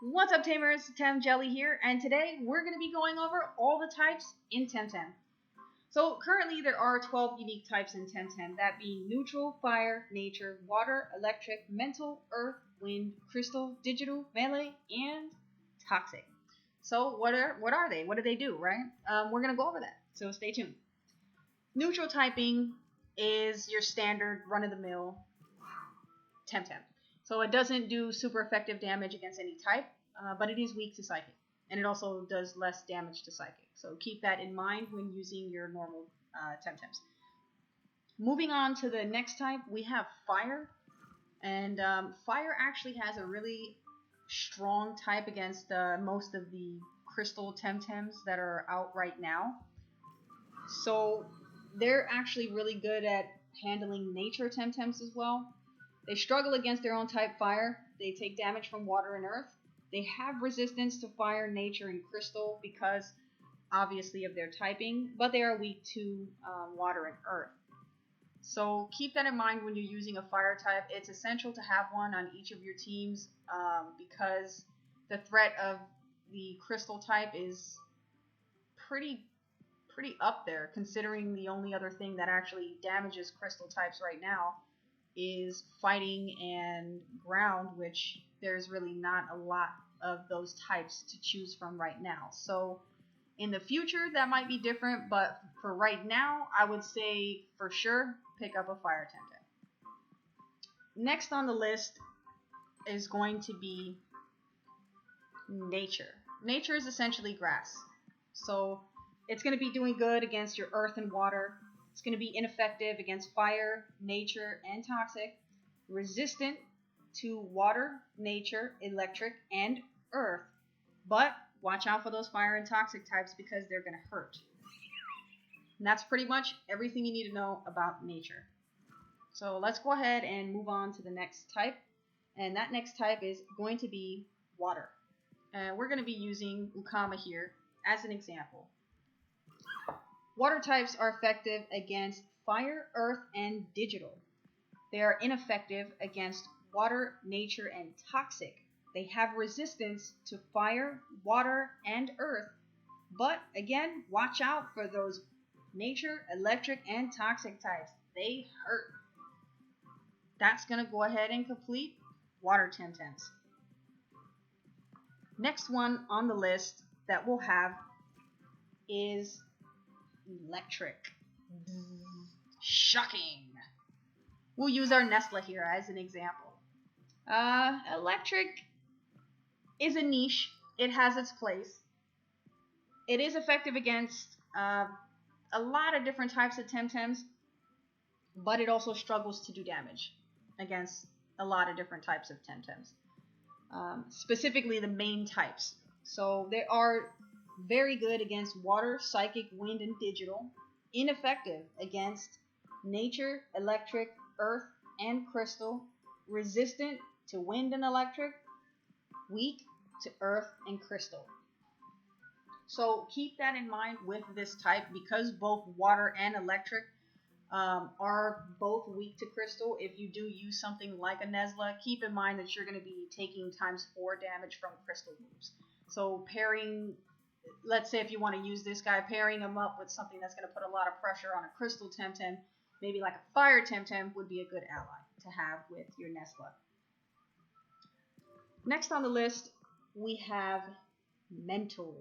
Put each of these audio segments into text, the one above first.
What's up, Tamers? Temjelly here, and today we're going to be going over all the types in TemTem. So currently there are 12 unique types in TemTem, that being neutral, fire, nature, water, electric, mental, earth, wind, crystal, digital, melee, and toxic. So what are they? What do they do, right? We're going to go over that, so stay tuned. Neutral typing is your standard run-of-the-mill TemTem. So it doesn't do super effective damage against any type, but it is weak to psychic. And it also does less damage to psychic. So keep that in mind when using your normal TemTems. Moving on to the next type, we have fire. And fire actually has a really strong type against most of the crystal TemTems that are out right now. So they're actually really good at handling nature TemTems as well. They struggle against their own type fire. They take damage from water and earth. They have resistance to fire, nature, and crystal because, obviously, of their typing, but they are weak to water and earth. So keep that in mind when you're using a fire type. It's essential to have one on each of your teams because the threat of the crystal type is pretty up there, considering the only other thing that actually damages crystal types right now is fighting and ground, which there's really not a lot of those types to choose from right now. So in the future that might be different, but for right now I would say for sure pick up a fire TemTem. Next on the list is going to be nature. Nature is essentially grass. So it's going to be doing good against your earth and water. It's going to be ineffective against fire, nature, and toxic, resistant to water, nature, electric, and earth. But watch out for those fire and toxic types because they're going to hurt. And that's pretty much everything you need to know about nature. So let's go ahead and move on to the next type. And that next type is going to be water. We're going to be using Ukama here as an example. Water types are effective against fire, earth, and digital. They are ineffective against water, nature, and toxic. They have resistance to fire, water, and earth. But again, watch out for those nature, electric, and toxic types. They hurt. That's going to go ahead and complete water TemTems. Next one on the list that we'll have is electric. Shocking. We'll use our Nesla here as an example. Electric is a niche. It has its place. It is effective against a lot of different types of TemTems, but it also struggles to do damage against a lot of different types of TemTems. Specifically the main types. So they are very good against water, psychic, wind, and digital. Ineffective against nature, electric, earth, and crystal. Resistant to wind and electric. Weak to earth and crystal. So keep that in mind with this type because both water and electric are both weak to crystal. If you do use something like a Nesla, keep in mind that you're going to be taking ×4 damage from crystal moves. So pairing, let's say if you want to use this guy, pairing him up with something that's going to put a lot of pressure on a crystal TemTem, maybe like a fire TemTem would be a good ally to have with your Nesla. Next on the list, we have mental.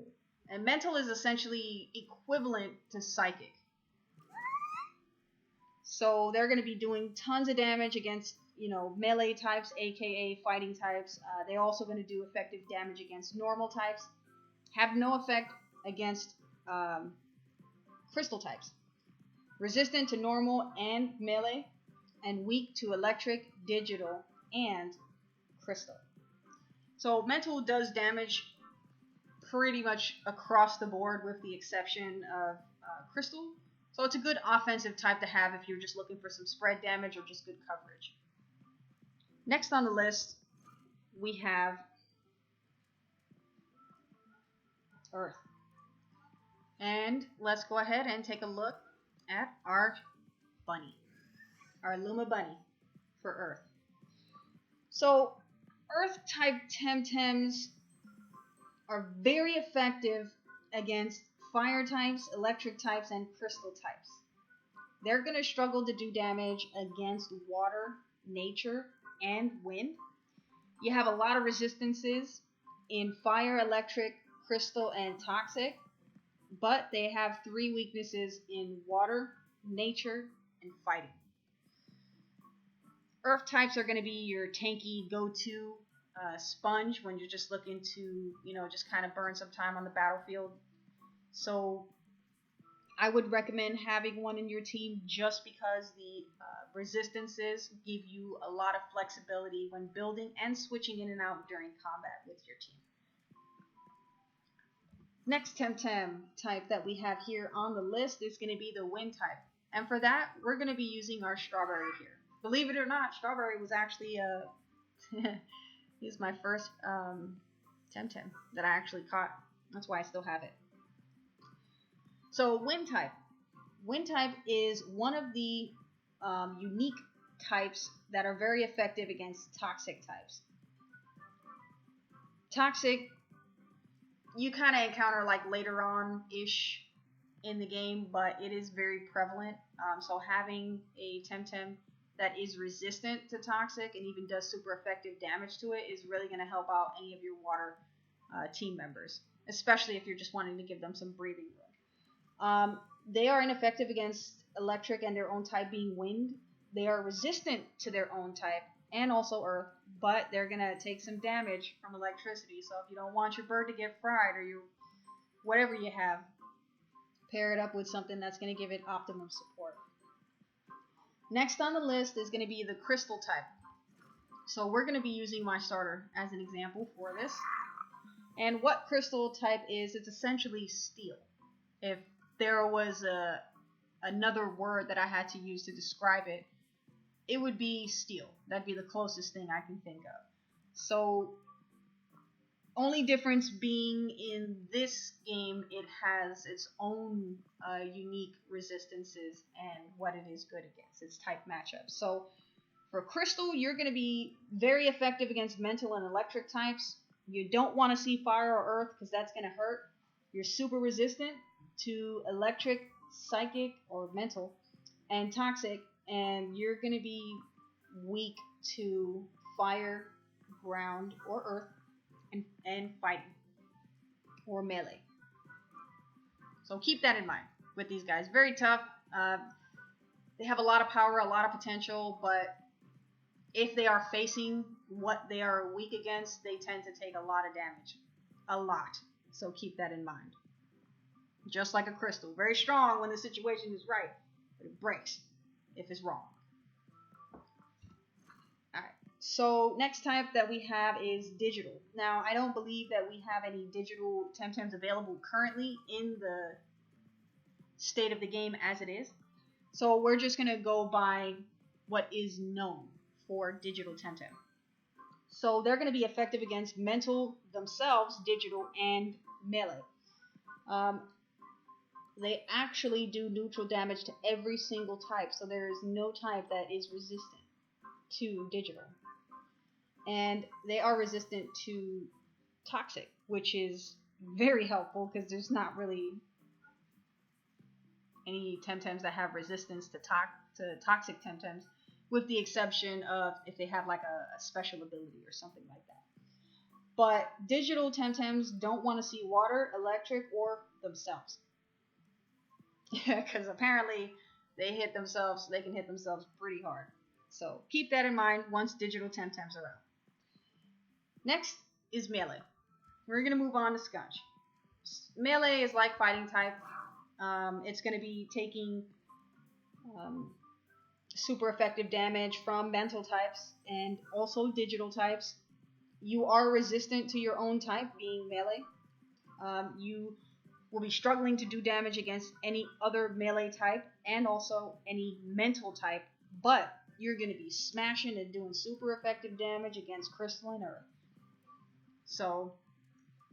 And mental is essentially equivalent to psychic. So they're going to be doing tons of damage against, melee types, aka fighting types. They're also going to do effective damage against normal types. Have no effect against crystal types. Resistant to normal and melee, and weak to electric, digital, and crystal. So mental does damage pretty much across the board with the exception of crystal. So it's a good offensive type to have if you're just looking for some spread damage or just good coverage. Next on the list, we have Earth. And let's go ahead and take a look at our bunny, our Luma bunny for Earth. So Earth type TemTems are very effective against fire types, electric types, and crystal types. They're going to struggle to do damage against water, nature, and wind. You have a lot of resistances in fire, electric, crystal, and toxic, but they have 3 weaknesses in water, nature, and fighting. Earth types are going to be your tanky go-to sponge when you're just looking to, just kind of burn some time on the battlefield. So I would recommend having one in your team just because the resistances give you a lot of flexibility when building and switching in and out during combat with your team. Next TemTem type that we have here on the list is going to be the wind type. And for that, we're going to be using our strawberry here. Believe it or not, strawberry was actually he's my first TemTem that I actually caught. That's why I still have it. So wind type. Wind type is one of the unique types that are very effective against toxic types. Toxic, you kind of encounter like later on-ish in the game, but it is very prevalent. So having a TemTem that is resistant to toxic and even does super effective damage to it is really going to help out any of your water team members, especially if you're just wanting to give them some breathing room. They are ineffective against electric and their own type being wind. They are resistant to their own type and also earth, but they're going to take some damage from electricity. So if you don't want your bird to get fried or your whatever you have, pair it up with something that's going to give it optimum support. Next on the list is going to be the crystal type. So we're going to be using my starter as an example for this. And what crystal type is, it's essentially steel. If there was another word that I had to use to describe it, it would be steel. That'd be the closest thing I can think of. So only difference being in this game, it has its own unique resistances and what it is good against, its type matchups. So for crystal, you're going to be very effective against mental and electric types. You don't want to see fire or earth because that's going to hurt. You're super resistant to electric, psychic, or mental, and toxic, and you're going to be weak to fire, ground, or earth, and fighting, or melee. So keep that in mind with these guys. Very tough. They have a lot of power, a lot of potential, but if they are facing what they are weak against, they tend to take a lot of damage. A lot. So keep that in mind. Just like a crystal. Very strong when the situation is right, but it breaks if it's wrong. Alright, so next type that we have is digital. Now, I don't believe that we have any digital TemTems available currently in the state of the game as it is. So we're just going to go by what is known for digital TemTem. So they're going to be effective against mental themselves, digital, and melee. They actually do neutral damage to every single type, so there is no type that is resistant to digital. And they are resistant to toxic, which is very helpful because there's not really any TemTems that have resistance to toxic TemTems, with the exception of if they have like a special ability or something like that. But digital TemTems don't want to see water, electric, or themselves. Because apparently they can hit themselves pretty hard. So keep that in mind once digital TemTems are out. Next is melee. We're going to move on to Skunch. Melee is like fighting type. It's going to be taking super effective damage from mental types and also digital types. You are resistant to your own type, being melee. You will be struggling to do damage against any other melee type and also any mental type, but you're going to be smashing and doing super effective damage against crystal and earth. So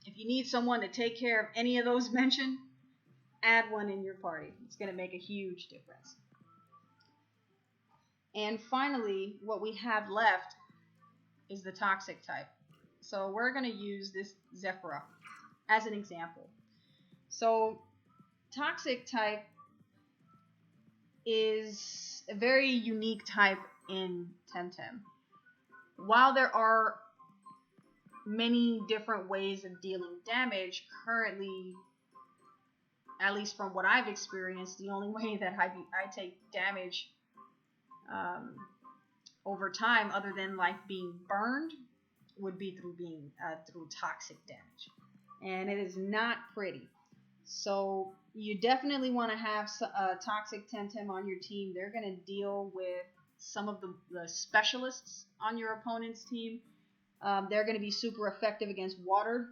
if you need someone to take care of any of those mentioned, add one in your party. It's going to make a huge difference. And finally, what we have left is the toxic type. So we're going to use this Zephyra. as an example. So toxic type is a very unique type in TemTem. While there are many different ways of dealing damage, currently, at least from what I've experienced, the only way that I take damage over time, other than like being burned, would be through toxic damage, and it is not pretty. So you definitely want to have toxic TemTem on your team. They're going to deal with some of the specialists on your opponent's team. They're going to be super effective against water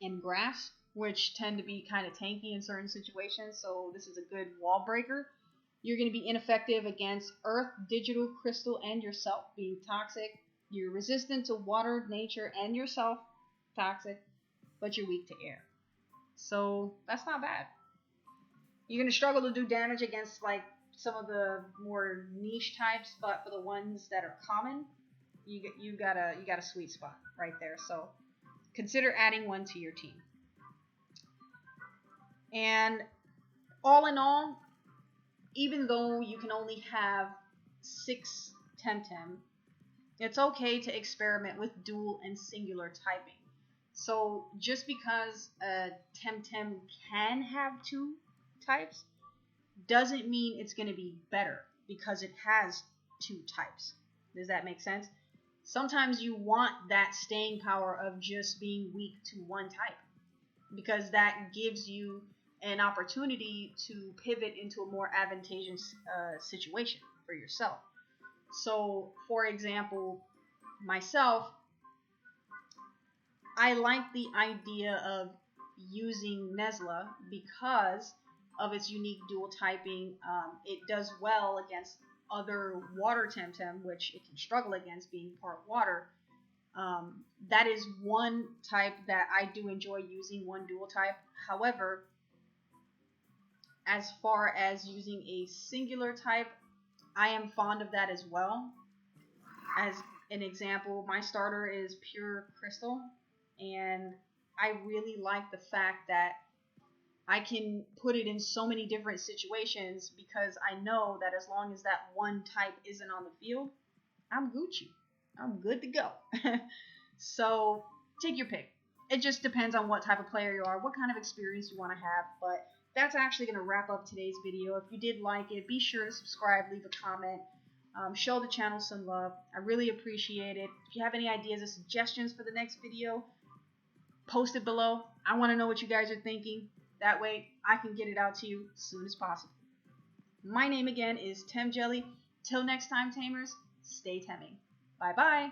and grass, which tend to be kind of tanky in certain situations. So this is a good wall breaker. You're going to be ineffective against earth, digital, crystal, and yourself, being toxic. You're resistant to water, nature, and yourself, toxic, but you're weak to air. So that's not bad. You're going to struggle to do damage against like some of the more niche types, but for the ones that are common, you got a sweet spot right there. So consider adding one to your team. And all in all, even though you can only have 6 TemTem, it's okay to experiment with dual and singular typing. So just because a TemTem can have 2 types doesn't mean it's going to be better because it has 2 types. Does that make sense? Sometimes you want that staying power of just being weak to one type, because that gives you an opportunity to pivot into a more advantageous situation for yourself. So, for example, myself, I like the idea of using Nesla because of its unique dual typing. It does well against other water TemTem, which it can struggle against being part water. That is one type that I do enjoy using, one dual type. However, as far as using a singular type, I am fond of that as well. As an example, my starter is pure crystal, and I really like the fact that I can put it in so many different situations because I know that as long as that one type isn't on the field, I'm Gucci. I'm good to go. So take your pick. It just depends on what type of player you are, what kind of experience you want to have. But that's actually going to wrap up today's video. If you did like it, be sure to subscribe, leave a comment, show the channel some love. I really appreciate it. If you have any ideas or suggestions for the next video, post it below. I want to know what you guys are thinking. That way I can get it out to you as soon as possible. My name again is Temjelly. Till next time, Tamers, stay temming. Bye-bye.